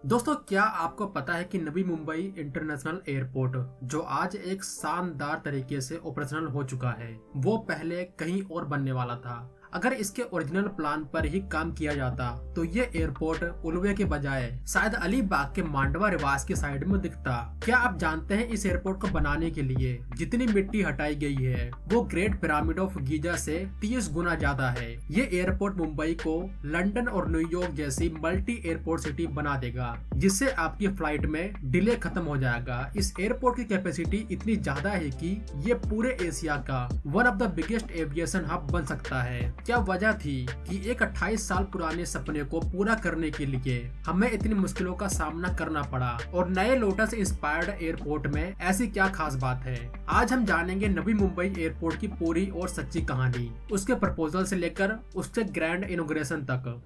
दोस्तों, क्या आपको पता है कि नवी मुंबई इंटरनेशनल एयरपोर्ट जो आज एक शानदार तरीके से ऑपरेशनल हो चुका है, वो पहले कहीं और बनने वाला था। अगर इसके ओरिजिनल प्लान पर ही काम किया जाता तो ये एयरपोर्ट उलवे के बजाय शायद अलीबाग के मांडवा रिवास की साइड में दिखता। क्या आप जानते हैं इस एयरपोर्ट को बनाने के लिए जितनी मिट्टी हटाई गई है वो ग्रेट पिरामिड ऑफ गीजा से 30 गुना ज्यादा है। ये एयरपोर्ट मुंबई को लंदन और न्यूयॉर्क जैसी मल्टी एयरपोर्ट सिटी बना देगा, जिससे आपकी फ्लाइट में डिले खत्म हो जाएगा। इस एयरपोर्ट की कैपेसिटी इतनी ज्यादा है कि ये पूरे एशिया का one of the biggest aviation hub बन सकता है। क्या वजह थी कि एक 28 साल पुराने सपने को पूरा करने के लिए हमें इतनी मुश्किलों का सामना करना पड़ा, और नए लोटस इंस्पायर्ड एयरपोर्ट में ऐसी क्या खास बात है? आज हम जानेंगे नवी मुंबई एयरपोर्ट की पूरी और सच्ची कहानी, उसके प्रपोजल से लेकर उसके ग्रैंड इनॉग्रेशन तक।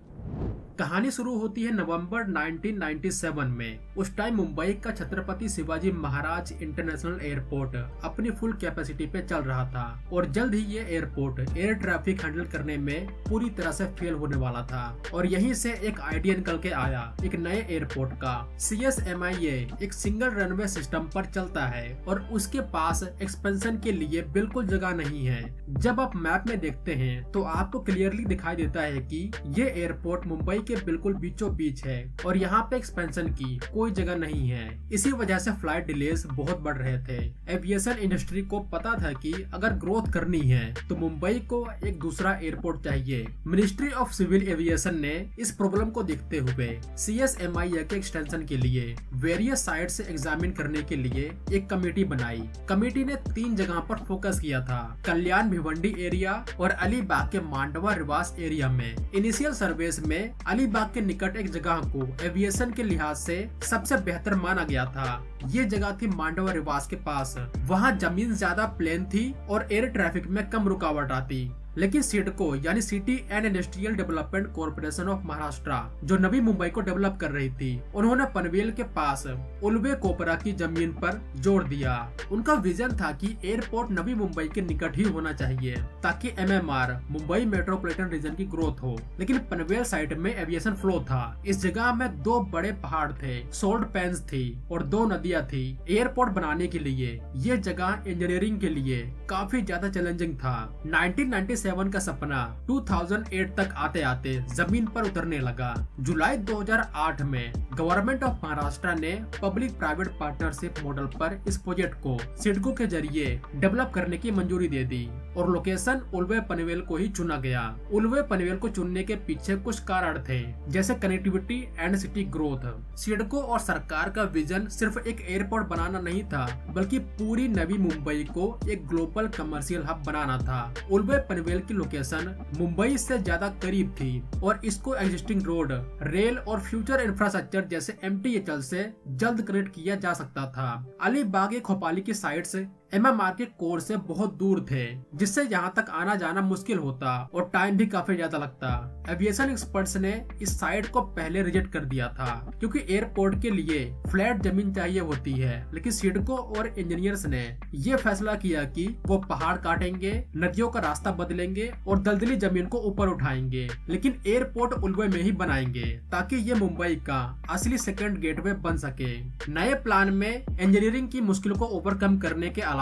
कहानी शुरू होती है नवंबर 1997 में। उस टाइम मुंबई का छत्रपति शिवाजी महाराज इंटरनेशनल एयरपोर्ट अपनी फुल कैपेसिटी पे चल रहा था, और जल्द ही ये एयरपोर्ट एयर ट्रैफिक हैंडल करने में पूरी तरह से फेल होने वाला था। और यहीं से एक आइडिया निकल के आया एक नए एयरपोर्ट का। CSMIA एक सिंगल रनवे सिस्टम पर चलता है और उसके पास एक्सपेंशन के लिए बिल्कुल जगह नहीं है। जब आप मैप में देखते हैं तो आपको क्लियरली दिखाई देता है कि ये एयरपोर्ट मुंबई के बिल्कुल बीचों बीच है और यहाँ पे एक्सपेंशन की कोई जगह नहीं है। इसी वजह से फ्लाइट डिलेज बहुत बढ़ रहे थे। एविएशन इंडस्ट्री को पता था कि अगर ग्रोथ करनी है तो मुंबई को एक दूसरा एयरपोर्ट चाहिए। मिनिस्ट्री ऑफ सिविल एविएशन ने इस प्रॉब्लम को देखते हुए CSMIA के एक्सटेंशन के लिए वेरियस साइट से एग्जामिन करने के लिए एक कमेटी बनाई। कमेटी ने 3 जगह पर फोकस किया था, कल्याण भिवंडी एरिया और अलीबाग के मांडवा रिवास एरिया में। इनिशियल सर्वेस में अलीबाग के निकट एक जगह को एविएशन के लिहाज से सबसे बेहतर माना गया था। ये जगह थी मांडवा रिवास के पास। वहाँ जमीन ज्यादा प्लेन थी और एयर ट्रैफिक में कम रुकावट आती। लेकिन सिडको यानी city and industrial development corporation of Maharashtra, जो नवी मुंबई को डेवलप कर रही थी, उन्होंने पनवेल के पास उल्वे कोपरा की जमीन पर जोर दिया। उनका विजन था कि एयरपोर्ट नवी मुंबई के निकट ही होना चाहिए ताकि MMR मुंबई मेट्रोपॉलिटन रीजन की ग्रोथ हो। लेकिन पनवेल साइड में एविएशन फ्लो था। इस जगह में 2 बड़े पहाड़ थे, सोल्ट पैन्स थी और 2 नदियां थी। एयरपोर्ट बनाने के लिए ये जगह इंजीनियरिंग के लिए काफी ज्यादा चैलेंजिंग था। 1997 का सपना 2008 तक आते आते जमीन पर उतरने लगा। जुलाई 2008 में गवर्नमेंट ऑफ महाराष्ट्र ने पब्लिक प्राइवेट पार्टनरशिप मॉडल पर इस प्रोजेक्ट को सिडको के जरिए डेवलप करने की मंजूरी दे दी और लोकेशन उल्वे पनवेल को ही चुना गया। उल्वे पनवेल को चुनने के पीछे कुछ कारण थे, जैसे connectivity and city growth. CIDCO और सरकार का विजन सिर्फ एक एयरपोर्ट बनाना नहीं था, बल्कि पूरी नवी मुंबई को एक ग्लोबल कमर्शियल हब बनाना था। उल्वे पनवेल की लोकेशन मुंबई से ज्यादा करीब थी और इसको एग्जिस्टिंग रोड, रेल और फ्यूचर इंफ्रास्ट्रक्चर जैसे MTHL से जल्द कनेक्ट किया जा सकता था। अलीबाग एक खोपाली की साइड से MMR के कोर से बहुत दूर थे, जिससे यहाँ तक आना जाना मुश्किल होता और टाइम भी काफी ज्यादा लगता। एविएशन एक्सपर्ट्स ने इस साइट को पहले रिजेक्ट कर दिया था क्योंकि एयरपोर्ट के लिए फ्लैट जमीन चाहिए होती है। लेकिन सिडको और इंजीनियर्स ने ये फैसला किया कि वो पहाड़ काटेंगे, नदियों का रास्ता बदलेंगे और दलदली जमीन को ऊपर उठाएंगे, लेकिन एयरपोर्ट उल्वे में ही बनाएंगे ताकि ये मुंबई का असली सेकंड गेटवे बन सके। नए प्लान में इंजीनियरिंग की मुश्किलों को ओवरकम करने के अलावा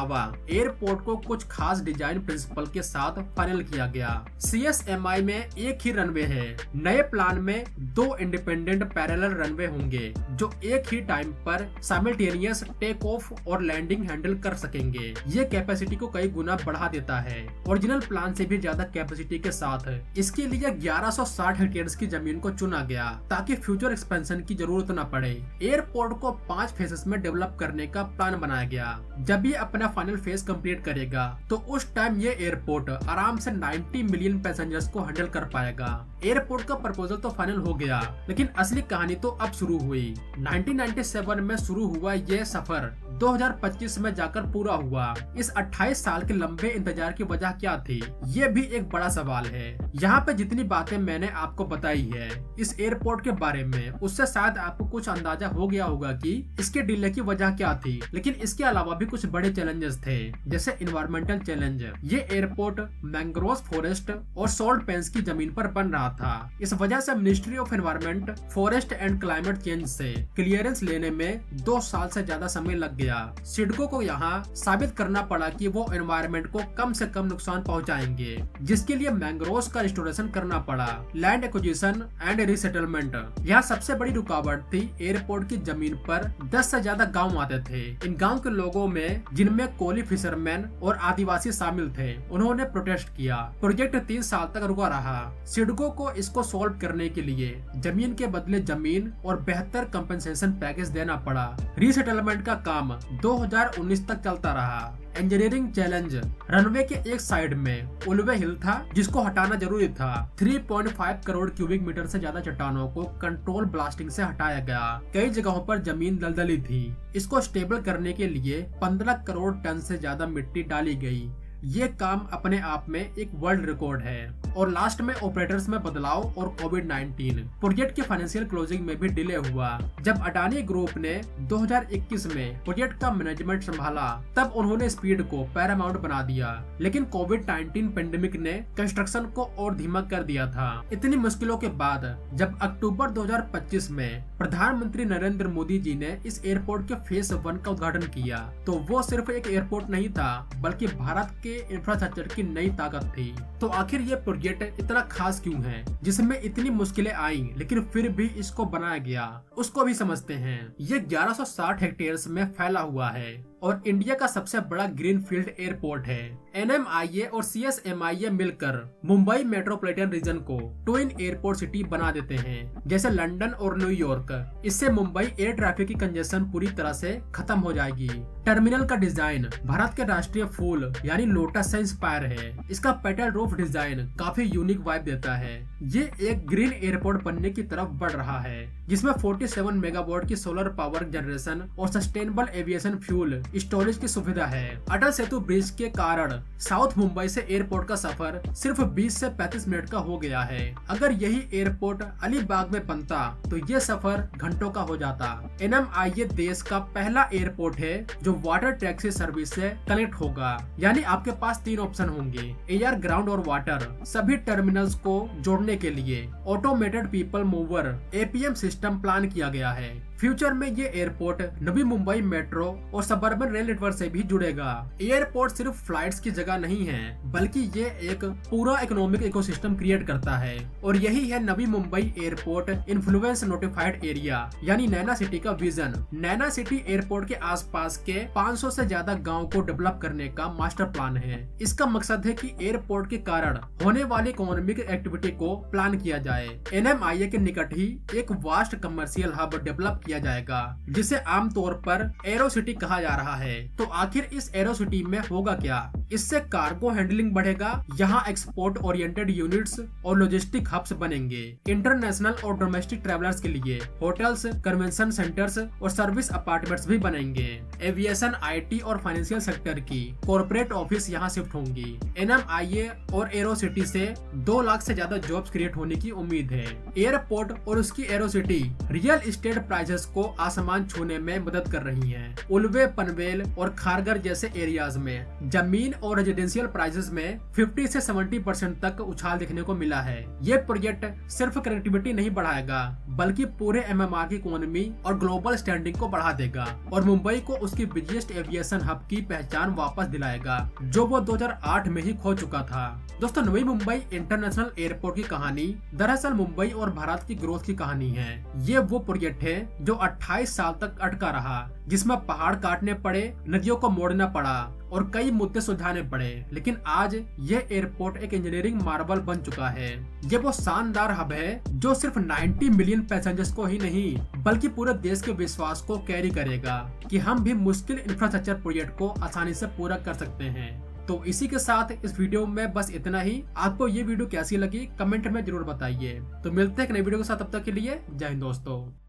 एयरपोर्ट को कुछ खास डिजाइन प्रिंसिपल के साथ फाइनल किया गया। CSMI में एक ही रनवे है। नए प्लान में 2 इंडिपेंडेंट पैरेलल रनवे होंगे जो एक ही टाइम पर साइमल्टेनियस टेक ऑफ और लैंडिंग हैंडल कर सकेंगे। ये कैपेसिटी को कई गुना बढ़ा देता है। ओरिजिनल प्लान से भी ज्यादा कैपेसिटी के साथ इसके लिए 1160 हेक्टेयर की जमीन को चुना गया ताकि फ्यूचर एक्सपेंशन की जरूरत न पड़े। एयरपोर्ट को 5 फेजेस में डेवलप करने का प्लान बनाया गया। जब ये अपना फाइनल फेज कंप्लीट करेगा तो उस टाइम ये एयरपोर्ट आराम से 90 मिलियन पैसेंजर्स को हैंडल कर पाएगा। एयरपोर्ट का प्रपोजल तो फाइनल हो गया, लेकिन असली कहानी तो अब शुरू हुई। 1997 में शुरू हुआ ये सफर 2025 में जाकर पूरा हुआ। इस 28 साल के लंबे इंतजार की वजह क्या थी, ये भी एक बड़ा सवाल है। यहाँ पे जितनी बातें मैंने आपको बताई है इस एयरपोर्ट के बारे में, उससे शायद आपको कुछ अंदाजा हो गया होगा कि इसके डिले की वजह क्या थी। लेकिन इसके अलावा भी कुछ बड़े चैलेंजेस थे, जैसे इन्वायरमेंटल चैलेंज। ये एयरपोर्ट मैंग्रोव फॉरेस्ट और सॉल्ट पेन्स की जमीन पर बन रहा था। इस वजह से ministry of environment, forest and climate change से क्लियरेंस लेने में 2 साल से ज्यादा समय लग गया। सिडको को यहाँ साबित करना पड़ा कि वो एनवायरमेंट को कम से कम नुकसान पहुंचाएंगे, जिसके लिए मैंग्रोव्स का रिस्टोरेशन करना पड़ा। लैंड एक्विजिशन एंड रीसेटलमेंट यहाँ सबसे बड़ी रुकावट थी। एयरपोर्ट की जमीन पर 10 से ज्यादा गांव आते थे। इन गांव के लोगों में, जिनमें कोली फिशरमैन और आदिवासी शामिल थे, उन्होंने प्रोटेस्ट किया। प्रोजेक्ट 3 साल तक रुका रहा। सिडको को इसको सॉल्व करने के लिए जमीन के बदले जमीन और बेहतर कंपनसेशन पैकेज देना पड़ा। रीसेटलमेंट का काम 2019 तक चलता रहा। इंजीनियरिंग चैलेंज, रनवे के एक साइड में उल्वे हिल था, जिसको हटाना जरूरी था। 3.5 करोड़ क्यूबिक मीटर से ज्यादा चट्टानों को कंट्रोल ब्लास्टिंग से हटाया गया। कई जगहों पर जमीन दलदली थी। इसको स्टेबल करने के लिए 15 करोड़ टन से ज्यादा मिट्टी डाली गई। ये काम अपने आप में एक वर्ल्ड रिकॉर्ड है। और लास्ट में ऑपरेटर्स में बदलाव और कोविड-19। प्रोजेक्ट की फाइनेंशियल क्लोजिंग में भी डिले हुआ। जब अडानी ग्रुप ने 2021 में प्रोजेक्ट का मैनेजमेंट संभाला, तब उन्होंने स्पीड को पैरामाउंट बना दिया। लेकिन कोविड-19 पेंडेमिक ने कंस्ट्रक्शन को और धीमा कर दिया था। इतनी मुश्किलों के बाद जब अक्टूबर 2025 में प्रधानमंत्री नरेंद्र मोदी जी ने इस एयरपोर्ट के फेज 1 का उद्घाटन किया, तो वो सिर्फ एक एयरपोर्ट नहीं था, बल्कि भारत के इंफ्रास्ट्रक्चर की नई ताकत थी। तो आखिर ये प्रोजेक्ट इतना खास क्यों है, जिसमें इतनी मुश्किलें आई लेकिन फिर भी इसको बनाया गया, उसको भी समझते हैं। ये 1160 हेक्टेयर्स में फैला हुआ है और इंडिया का सबसे बड़ा ग्रीनफील्ड एयरपोर्ट है। NMIA और CSMIA मिलकर मुंबई मेट्रोपॉलिटन रीजन को ट्विन एयरपोर्ट सिटी बना देते हैं, जैसे लंदन और न्यूयॉर्क। इससे मुंबई एयर ट्रैफिक की कंजेशन पूरी तरह से खत्म हो जाएगी। टर्मिनल का डिजाइन भारत के राष्ट्रीय फूल यानी लोटस से इंस्पायर है। इसका पेटल रूफ डिजाइन काफी यूनिक वाइब देता है। ये एक ग्रीन एयरपोर्ट बनने की तरफ बढ़ रहा है, जिसमें 47 मेगावाट की सोलर पावर जनरेशन और सस्टेनेबल एविएशन फ्यूल स्टोरेज की सुविधा है। अटल सेतु ब्रिज के कारण साउथ मुंबई से एयरपोर्ट का सफर सिर्फ 20 से 35 मिनट का हो गया है। अगर यही एयरपोर्ट अलीबाग में बनता तो ये सफर घंटों का हो जाता। NMIA देश का पहला एयरपोर्ट है जो वाटर टैक्सी सर्विस से कनेक्ट होगा, यानी आपके पास 3 ऑप्शन होंगे, एयर, ग्राउंड और वाटर। सभी टर्मिनल्स को जोड़ने के लिए automated people mover APM system plan किया गया है। फ्यूचर में ये एयरपोर्ट नवी मुंबई मेट्रो और सबअर्बन रेल नेटवर्क से भी जुड़ेगा। एयरपोर्ट सिर्फ फ्लाइट्स की जगह नहीं है, बल्कि ये एक पूरा इकोनॉमिक इकोसिस्टम क्रिएट करता है। और यही है Navi Mumbai airport influence notified area यानी नैना सिटी का विजन। नैना सिटी एयरपोर्ट के आसपास के 500 से ज्यादा गाँव को डेवलप करने का मास्टर प्लान है। इसका मकसद है कि एयरपोर्ट के कारण होने वाली इकोनॉमिक एक्टिविटी को प्लान किया जाए। NMIA के निकट ही एक वास्ट कमर्शियल हब डेवलप किया जाएगा, जिसे आमतौर पर एरो सिटी कहा जा रहा है। तो आखिर इस एरो सिटी में होगा क्या? इससे कार्गो हैंडलिंग बढ़ेगा, यहाँ एक्सपोर्ट ओरिएंटेड यूनिट्स और लॉजिस्टिक हब्स बनेंगे। इंटरनेशनल और डोमेस्टिक ट्रैवलर्स के लिए होटल्स, कन्वेंशन सेंटर्स और सर्विस अपार्टमेंट्स भी बनेंगे। एविएशन, IT और फाइनेंशियल सेक्टर की कॉर्पोरेट ऑफिस यहाँ शिफ्ट होंगी। NMIA और एरो सिटी से 2 लाख से ज्यादा जॉब्स क्रिएट होने की उम्मीद है। एयरपोर्ट और उसकी arrow city real estate prices को आसमान छूने में मदद कर रही हैं। उल्वे, पनवेल और खारगर जैसे एरियाज में जमीन और रेजिडेंशियल प्राइसेस में 50 से 70% तक उछाल देखने को मिला है। ये प्रोजेक्ट सिर्फ कनेक्टिविटी नहीं बढ़ाएगा, बल्कि पूरे MMR की इकोनॉमी और ग्लोबल स्टैंडिंग को बढ़ा देगा और मुंबई को उसकी बिगेस्ट एविएशन हब की पहचान वापस दिलाएगा, जो वो 2008 में ही खो चुका था। दोस्तों, नवी मुंबई इंटरनेशनल एयरपोर्ट की कहानी दरअसल मुंबई और भारत की ग्रोथ की कहानी है। ये वो प्रोजेक्ट है जो 28 साल तक अटका रहा, जिसमें पहाड़ काटने पड़े, नदियों को मोड़ना पड़ा और कई मुद्दे सुलझाने पड़े। लेकिन आज ये एयरपोर्ट एक इंजीनियरिंग मार्वल बन चुका है। ये वो शानदार हब है जो सिर्फ 90 मिलियन पैसेंजर्स को ही नहीं, बल्कि पूरे देश के विश्वास को कैरी करेगा कि हम भी मुश्किल इंफ्रास्ट्रक्चर प्रोजेक्ट को आसानी से पूरा कर सकते हैं। तो इसी के साथ इस वीडियो में बस इतना ही। आपको ये वीडियो कैसी लगी कमेंट में जरूर बताइए। तो मिलते हैं एक नई वीडियो के साथ, तब तक के लिए जय हिंद दोस्तों।